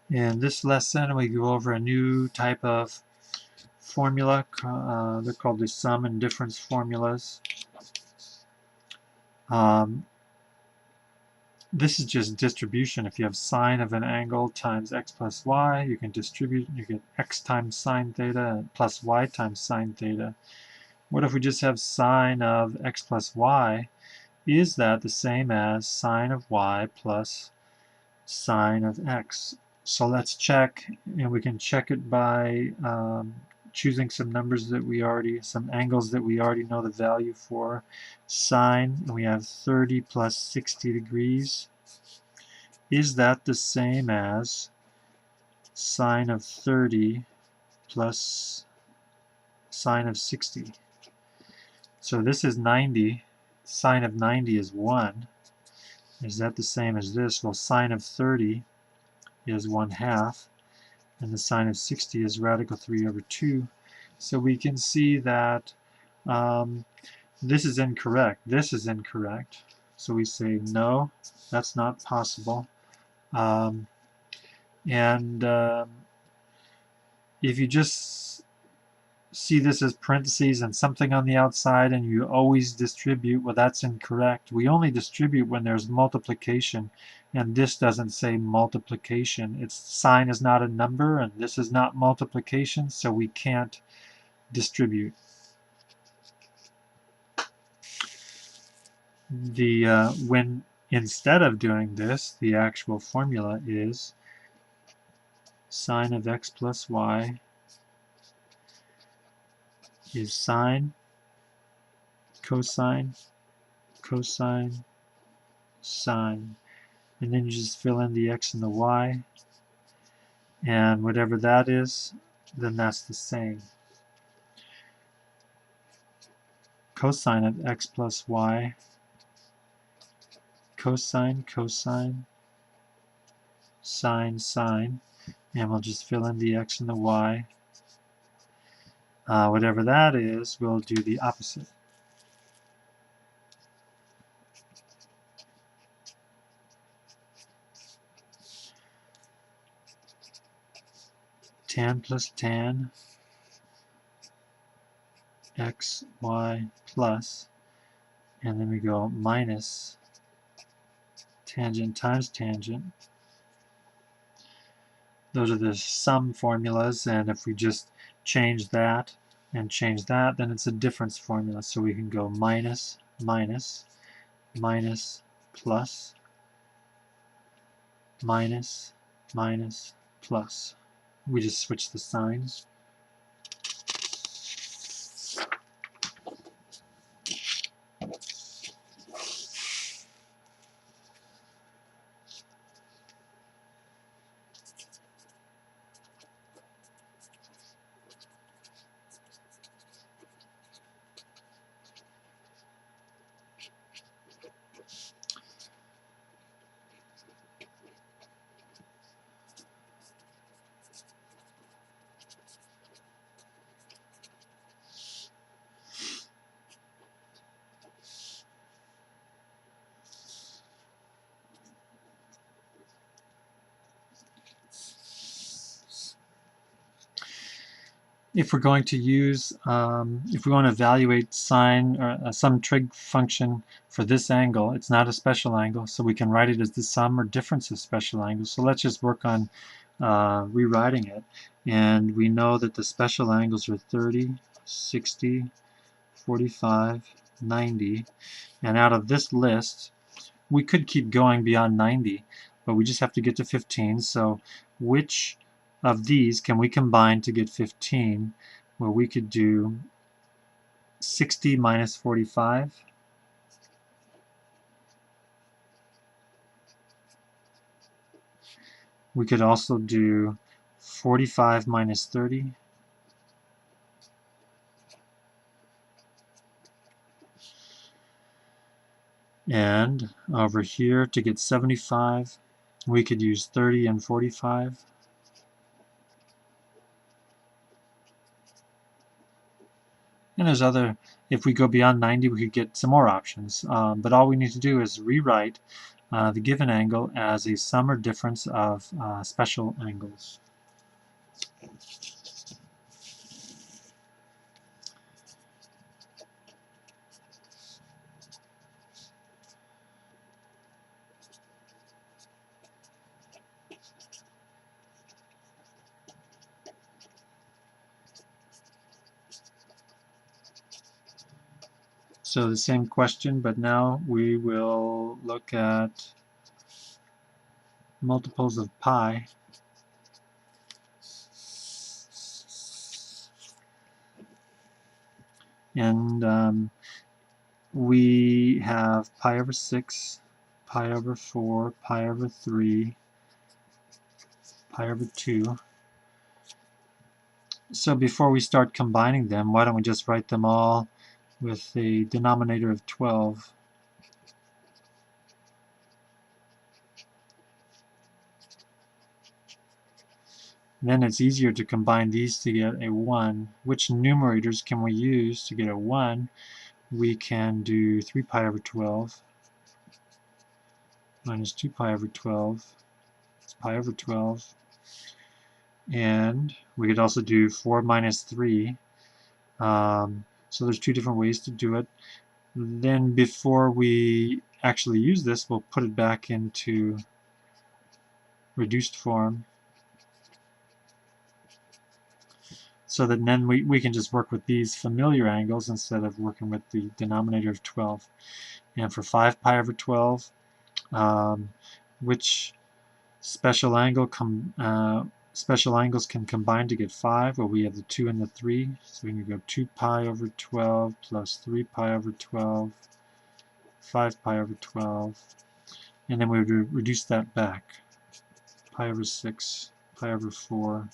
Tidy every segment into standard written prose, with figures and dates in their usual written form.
In this lesson, we go over a new type of formula. They're called the sum and difference formulas. This is just distribution. If you have sine of an angle times x plus y, you can distribute. You get x times sine theta plus y times sine theta. What if we just have sine of x plus y? Is that the same as sine of y plus sine of x? So let's check, and we can check it by choosing some numbers that we already, some angles that we already know the value for. Sine, we have 30 plus 60 degrees. Is that the same as sine of 30 plus sine of 60? So this is 90. Sine of 90 is 1. Is that the same as this? Well, sine of 30 is 1/2, and the sine of 60 is radical 3 over 2. So we can see that this is incorrect. This is incorrect. So we say no, that's not possible. If you just see this as parentheses and something on the outside and you always distribute, well, that's incorrect. We only distribute when there's multiplication, and this doesn't say multiplication. Its sign is not a number, and this is not multiplication, so we can't distribute. When instead of doing this, the actual formula is sine of x plus y is sine, cosine, cosine, sine. And then you just fill in the x and the y, and whatever that is, then that's the same. Cosine of x plus y, cosine, cosine, sine, sine, and we'll just fill in the x and the y. Whatever that is, we'll do the opposite. Tan plus tan, x, y plus, and then we go minus tangent times tangent. Those are the sum formulas, and if we just change that and change that, then it's a difference formula. So we can go minus, minus, minus, plus, minus, minus, plus. We just switch the signs. If we're going to use, if we want to evaluate sine or some trig function for this angle, it's not a special angle, so we can write it as the sum or difference of special angles. So let's just work on rewriting it. And we know that the special angles are 30, 60, 45, 90. And out of this list, we could keep going beyond 90, but we just have to get to 15. So which of these can we combine to get 15? Well, we could do 60 minus 45. We could also do 45 minus 30. And over here, to get 75, we could use 30 and 45. And there's other, if we go beyond 90, we could get some more options. But all we need to do is rewrite the given angle as a sum or difference of special angles. So the same question, but now we will look at multiples of pi. And we have pi over 6, pi over 4, pi over 3, pi over 2. So before we start combining them, why don't we just write them all with a denominator of 12. Then it's easier to combine these to get a 1. Which numerators can we use to get a 1? We can do 3 pi over 12 minus 2 pi over 12. It's pi over 12. And we could also do 4 minus 3. So there's two different ways to do it. Then before we actually use this, we'll put it back into reduced form, so that then we can just work with these familiar angles instead of working with the denominator of 12. And for 5 pi over 12, which special angles can combine to get 5? Well, we have the 2 and the 3, so we can go 2 pi over 12 plus 3 pi over 12, 5 pi over 12, and then we would reduce that back. Pi over 6, pi over 4.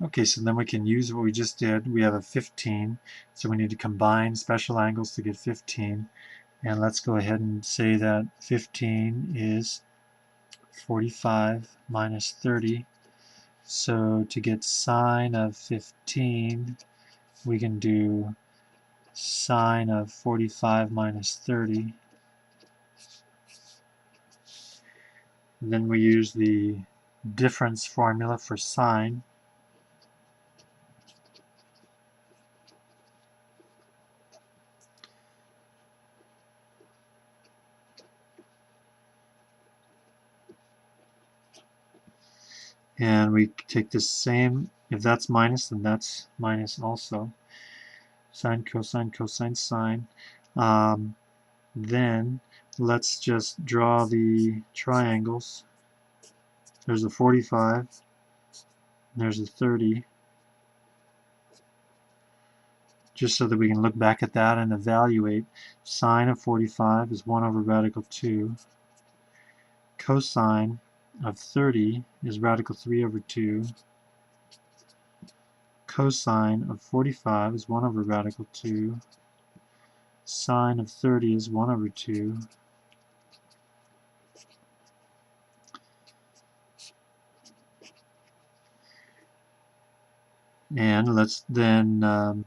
Okay, so then we can use what we just did. We have a 15, so we need to combine special angles to get 15. And let's go ahead and say that 15 is 45 minus 30. So to get sine of 15, we can do sine of 45 minus 30. And then we use the difference formula for sine. And we take the same, if that's minus, then that's minus also. Sine, cosine, cosine, sine. Then let's just draw the triangles. There's a 45, and there's a 30. Just so that we can look back at that and evaluate. Sine of 45 is 1 over radical 2. Cosine of 30 is radical 3 over 2. Cosine of 45 is 1 over radical 2. Sine of 30 is 1 over 2. And let's then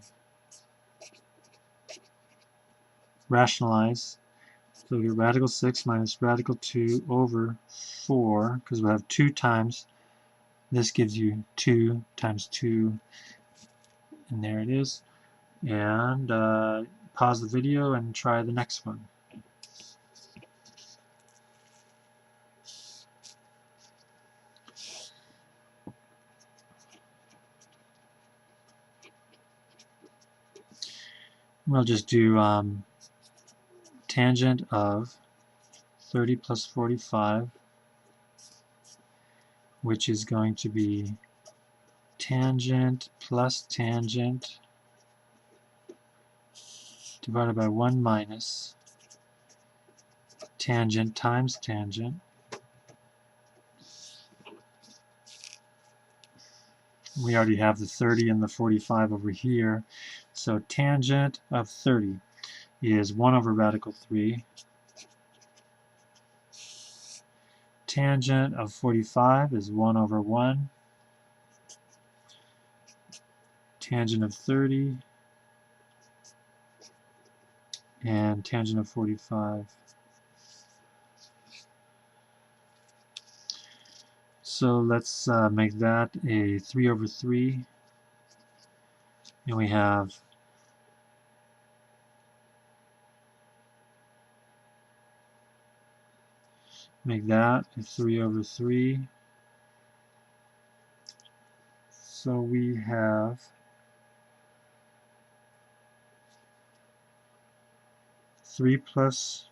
rationalize. So we get radical 6 minus radical 2 over 4, because we have 2 times. This gives you 2 times 2, and there it is. And pause the video and try the next one. We'll just do tangent of 30 plus 45, which is going to be tangent plus tangent divided by 1 minus tangent times tangent. We already have the 30 and the 45 over here. So tangent of 30 is 1 over radical 3. Tangent of 45 is 1 over 1. Tangent of 30 and tangent of 45. So let's make that a 3 over 3. And we have make that a 3 over 3. So we have 3 plus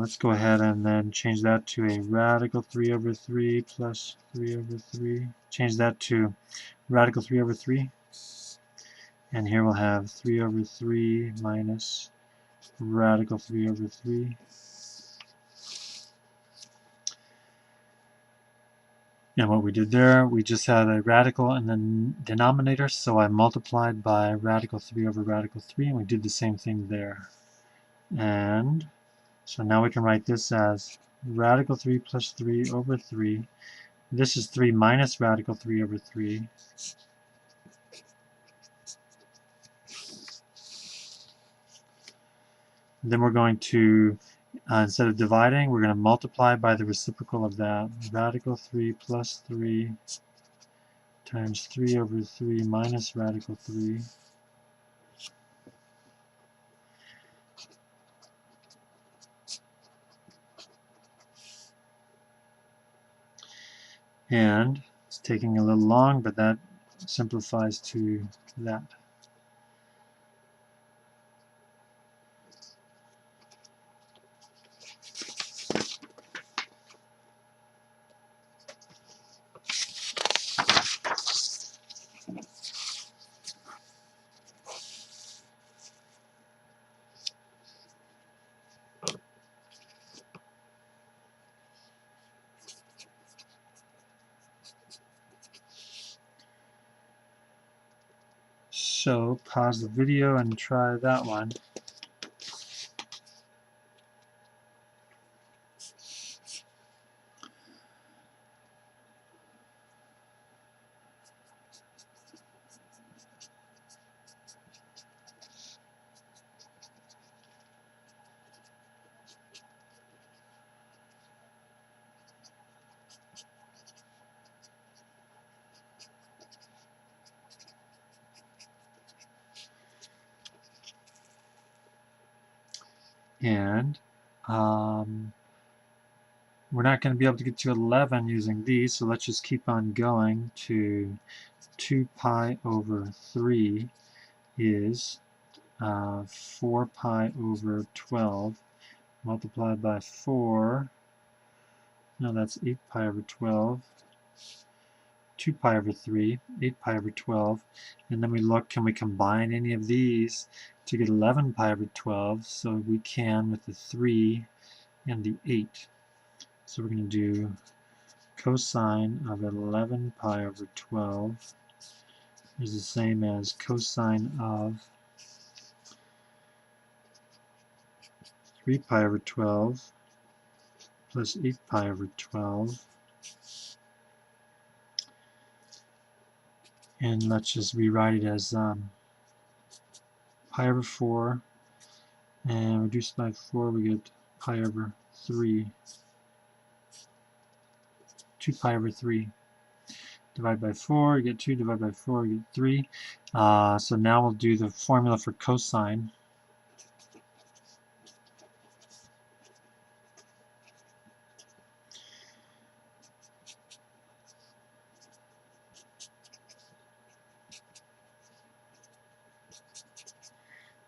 let's go ahead and then change that to a radical 3 over 3 plus 3 over 3. Change that to radical 3 over 3. And here we'll have 3 over 3 minus radical 3 over 3. And what we did there, we just had a radical in the denominator, so I multiplied by radical 3 over radical 3, and we did the same thing there. And so now we can write this as radical 3 plus 3 over 3. This is 3 minus radical 3 over 3. Then we're going to, instead of dividing, we're going to multiply by the reciprocal of that. Radical 3 plus 3 times 3 over 3 minus radical 3. And it's taking a little long, but that simplifies to that. So pause the video and try that one. And we're not going to be able to get to 11 using these, so let's just keep on going to 2 pi over 3 is 4 pi over 12 multiplied by 4. No, that's 8 pi over 12. 2 pi over 3, 8 pi over 12. And then we look, can we combine any of these to get 11 pi over 12? So we can with the 3 and the 8. So we're going to do cosine of 11 pi over 12 is the same as cosine of 3 pi over 12 plus 8 pi over 12. And let's just rewrite it as pi over 4, and reduce by 4 we get pi over 3. 2 pi over 3. Divide by 4, you get 2. Divide by 4, you get 3. So now we'll do the formula for cosine.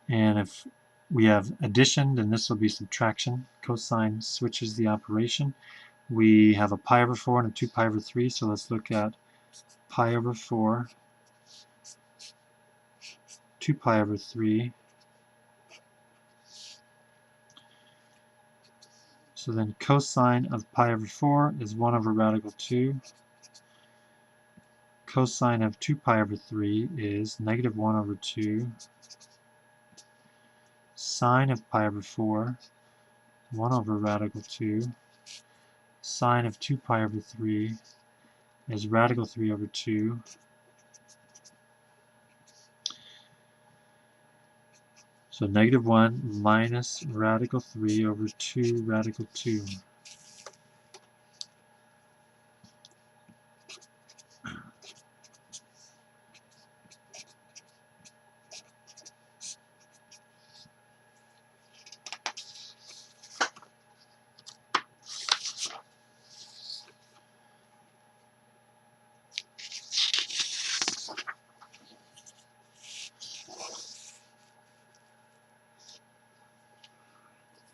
And if we have addition, then this will be subtraction. Cosine switches the operation. We have a pi over 4 and a 2 pi over 3, so let's look at pi over 4, 2 pi over 3, So then cosine of pi over 4 is 1 over radical 2. Cosine of 2 pi over 3 is negative 1 over 2. Sine of pi over 4, 1 over radical 2. Sine of 2 pi over 3 is radical 3 over 2. So negative 1 minus radical 3 over 2 radical 2.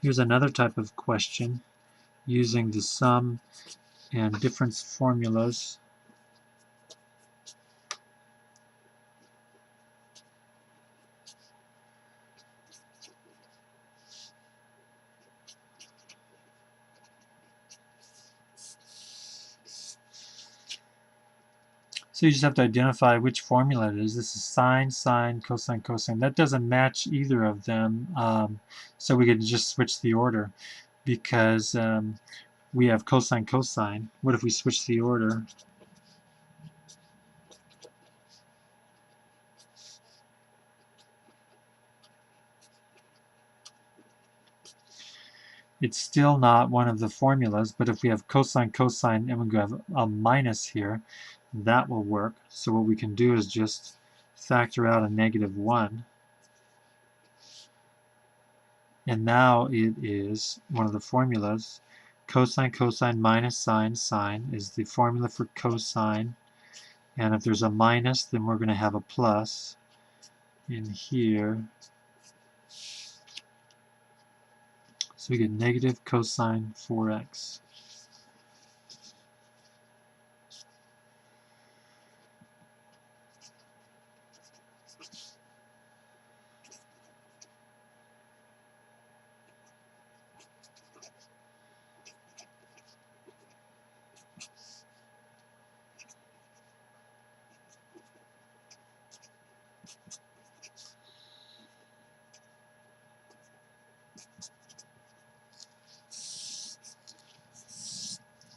Here's another type of question using the sum and difference formulas. So you just have to identify which formula it is. This is sine, sine, cosine, cosine. That doesn't match either of them, so we could just switch the order because we have cosine, cosine. What if we switch the order? It's still not one of the formulas, but if we have cosine, cosine, and we have a minus here, that will work. So what we can do is just factor out a negative 1. And now it is one of the formulas. Cosine, cosine, minus sine, sine is the formula for cosine. And if there's a minus, then we're going to have a plus in here. So we get negative cosine 4x.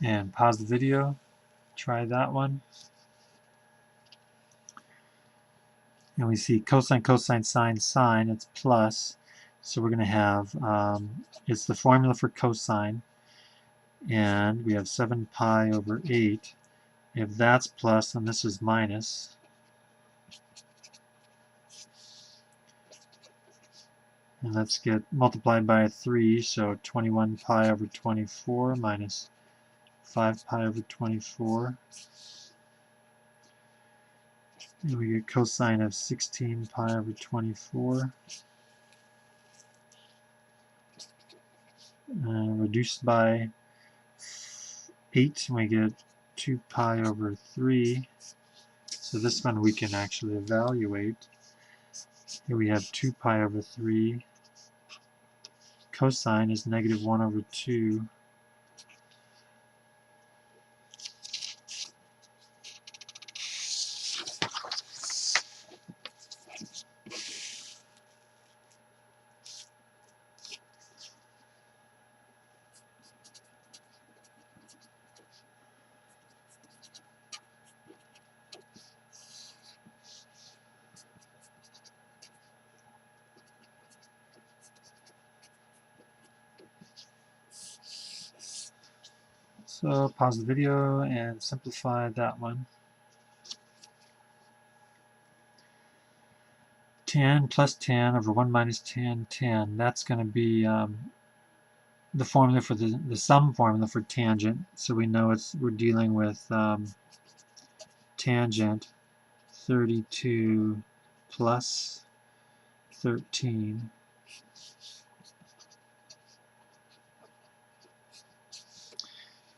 And pause the video, try that one. And we see cosine, cosine, sine, sine, it's plus. So we're going to have, it's the formula for cosine. And we have 7 pi over 8. If that's plus, then this is minus. And let's get multiplied by 3, so 21 pi over 24 minus 5 pi over 24. And we get cosine of 16 pi over 24. Reduced by 8, and we get 2 pi over 3. So this one we can actually evaluate. Here we have 2 pi over 3. Cosine is negative 1 over 2. So pause the video and simplify that one. 10 plus 10 over 1 minus 10, 10. That's going to be the formula for the sum formula for tangent. So we know we're dealing with tangent 32 plus 13.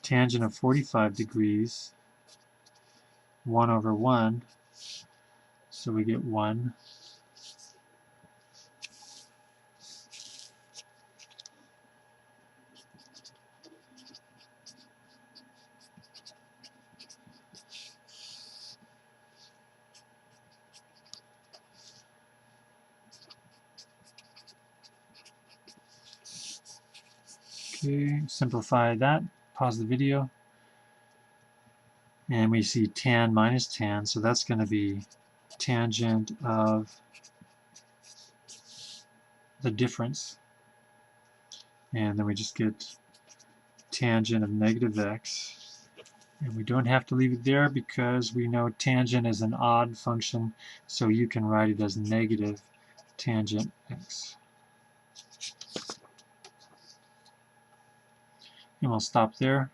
Tangent of 45 degrees, 1 over 1, so we get 1. Okay, simplify that, pause the video, and we see tan minus tan, so that's going to be tangent of the difference, and then we just get tangent of negative x, and we don't have to leave it there because we know tangent is an odd function, so you can write it as negative tangent x. And we'll stop there.